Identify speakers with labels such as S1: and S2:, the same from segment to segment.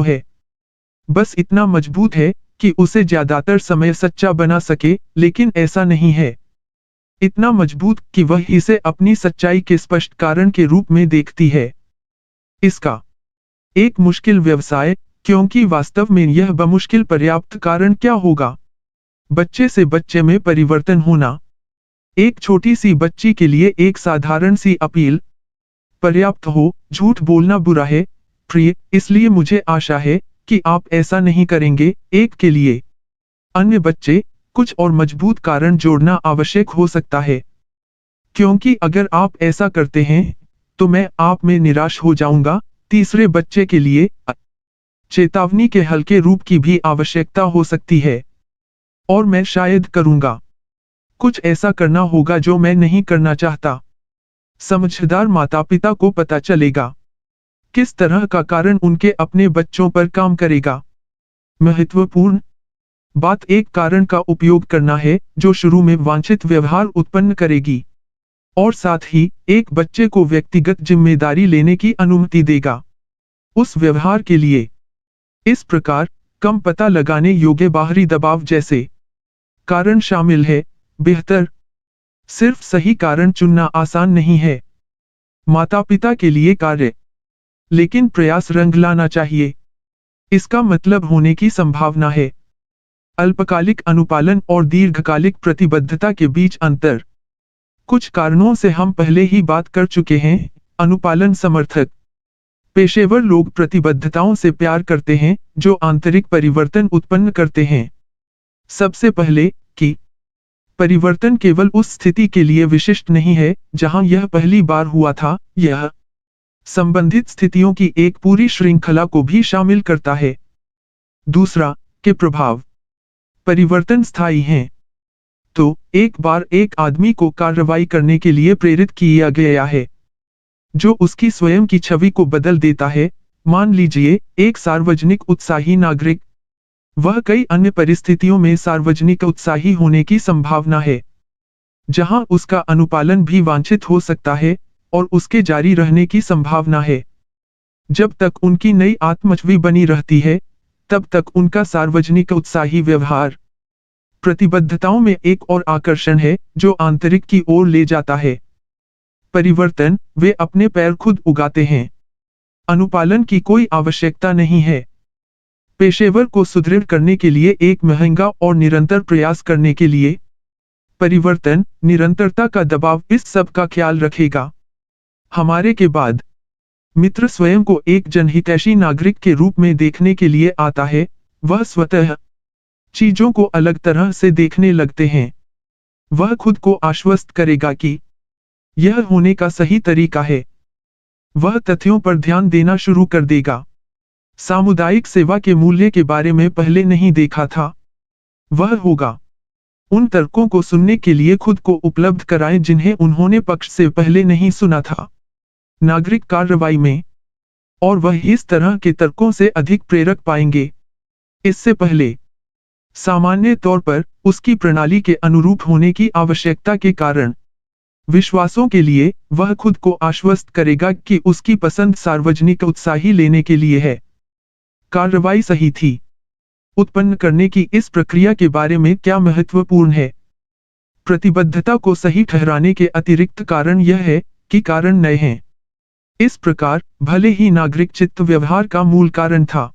S1: है। बस इतना मजबूत है कि उसे ज्यादातर समय सच्चा बना सके, लेकिन ऐसा नहीं है। इतना मजबूत कि वह इसे अपनी सच्चाई के स्पष्ट कारण के रूप में देखती है। इसका एक मुश्किल व्यवसाय, क्योंकि वास्तव में यह बमुश्किल पर्याप्त कारण क्या होगा? बच्चे से बच्चे में परिवर्तन होना। एक छोटी सी बच्ची के लिए एक साधारण सी अपील, पर्याप्त हो, झूठ बोलना बुरा है, प्रिय, इसलिए मुझे आशा है कि आप ऐसा नहीं करेंगे, एक के लिए अन्य बच्चे, कुछ और मजबूत कारण जोड़ना आवश्यक हो सकता है। क्योंकि अगर आप ऐसा करते हैं, तो मैं आप में निराश हो जाऊंगा। तीसरे बच्चे के लिए चेतावनी के हल्के रूप की भी आवश्यकता हो सकती है। और मैं शायद करूंगा। कुछ ऐसा करना होगा जो मैं नहीं करना चाहता। समझदार माता-पिता को पता चलेगा किस तरह का कारण उनके अपने बच्चों पर काम करेगा। महत्वपूर्ण बात एक कारण का उपयोग करना है जो शुरू में वांछित व्यवहार उत्पन्न करेगी और साथ ही एक बच्चे को व्यक्तिगत जिम्मेदारी लेने की अनुमति देगा उस व्यवहार के लिए। इस प्रकार कम पता लगाने योग्य बाहरी दबाव जैसे कारण शामिल है। बेहतर सिर्फ सही कारण चुनना आसान नहीं है। माता-पिता के लिए कार्य, लेकिन प्रयास रंग लाना चाहिए। इसका मतलब होने की संभावना है। अल्पकालिक अनुपालन और दीर्घकालिक प्रतिबद्धता के बीच अंतर। कुछ कारणों से हम पहले ही बात कर चुके हैं। अनुपालन समर्थक पेशेवर लोग प्रतिबद्धताओं से प्यार करते हैं जो आंतरिक परिवर्तन उत्पन्न करते हैं। सबसे पहले कि परिवर्तन केवल उस स्थिति के लिए विशिष्ट नहीं है जहां यह पहली बार हुआ था, यह संबंधित स्थितियों की एक पूरी श्रृंखला को भी शामिल करता है। दूसरा, के प्रभाव परिवर्तन स्थायी हैं। तो एक बार एक आदमी को कार्रवाई करने के लिए प्रेरित किया गया है जो उसकी स्वयं की छवि को बदल देता है। मान लीजिए एक सार्वजनिक उत्साही नागरिक, वह कई अन्य परिस्थितियों में सार्वजनिक उत्साही होने की संभावना है जहां उसका अनुपालन भी वांछित हो सकता है और उसके जारी रहने की संभावना है। जब तक उनकी नई आत्मछवि बनी रहती है, तब तक उनका सार्वजनिक उत्साही व्यवहार। प्रतिबद्धताओं में एक और आकर्षण है जो आंतरिक की ओर ले जाता है। परिवर्तन, वे अपने पैर खुद उगाते हैं। अनुपालन की कोई आवश्यकता नहीं है। पेशेवर को सुदृढ़ करने के लिए एक महंगा और निरंतर प्रयास करने के लिए परिवर्तन, निरंतरता का दबाव इस सब का ख्याल रखेगा। हमारे के बाद मित्र स्वयं को एक जनहितैषी नागरिक के रूप में देखने के लिए आता है। वह स्वतः चीजों को अलग तरह से देखने लगते हैं। वह खुद को आश्वस्त करेगा कि यह होने का सही तरीका है। वह तथ्यों पर ध्यान देना शुरू कर देगा। सामुदायिक सेवा के मूल्य के बारे में पहले नहीं देखा था। वह होगा उन तर्कों को सुनने के लिए खुद को उपलब्ध कराएं जिन्हें उन्होंने पक्ष से पहले नहीं सुना था नागरिक कार्रवाई में, और वह इस तरह के तर्कों से अधिक प्रेरक पाएंगे। इससे पहले सामान्य तौर पर उसकी प्रणाली के अनुरूप होने की आवश्यकता के कारण विश्वासों के लिए वह खुद को आश्वस्त करेगा कि उसकी पसंद सार्वजनिक उत्साही लेने के लिए है। कार्रवाई सही थी। उत्पन्न करने की इस प्रक्रिया के बारे में क्या महत्वपूर्ण है? प्रतिबद्धता को सही ठहराने के अतिरिक्त कारण यह है कि कारण नए हैं। इस प्रकार भले ही नागरिक चित्त व्यवहार का मूल कारण था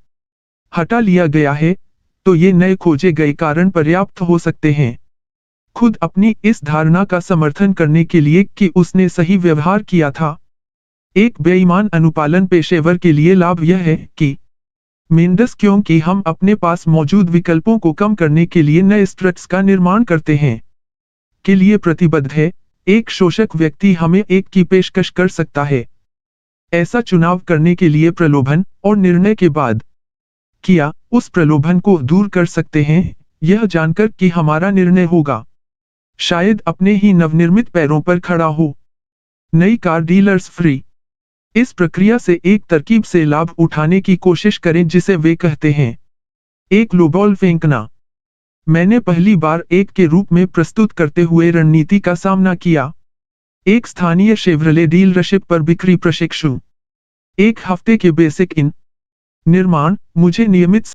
S1: हटा लिया गया है, तो ये नए खोजे गए कारण पर्याप्त हो सकते हैं खुद अपनी इस धारणा का समर्थन करने के लिए कि उसने सही व्यवहार किया था। एक बेईमान अनुपालन पेशेवर के लिए लाभ यह है कि मेंडस क्योंकि हम अपने पास मौजूद विकल्पों को कम करने के लिए नए स्ट्रट्स का निर्माण करते हैं के लिए प्रतिबद्ध है। एक शोषक व्यक्ति हमें एक की पेशकश कर सकता है। ऐसा चुनाव करने के लिए प्रलोभन और निर्णय के बाद किया उस प्रलोभन को दूर कर सकते हैं, यह जानकर कि हमारा निर्णय होगा शायद अपने ही नवनिर्मित पैरों पर खड़ा हो। नई कार डीलर्स फ्री। इस प्रक्रिया से एक तरकीब से लाभ उठाने की कोशिश करें जिसे वे कहते हैं एक लोबॉल फेंकना। मैंने पहली बार एक के रूप में प्रस्तुत करते हुए रणनीति का सामना किया। एक स्थानीय शेव्रले डीलरशिप पर बिक्री प्रशिक्षु। एक हफ्ते के बेसिक इन निर्माण, मुझे नियमित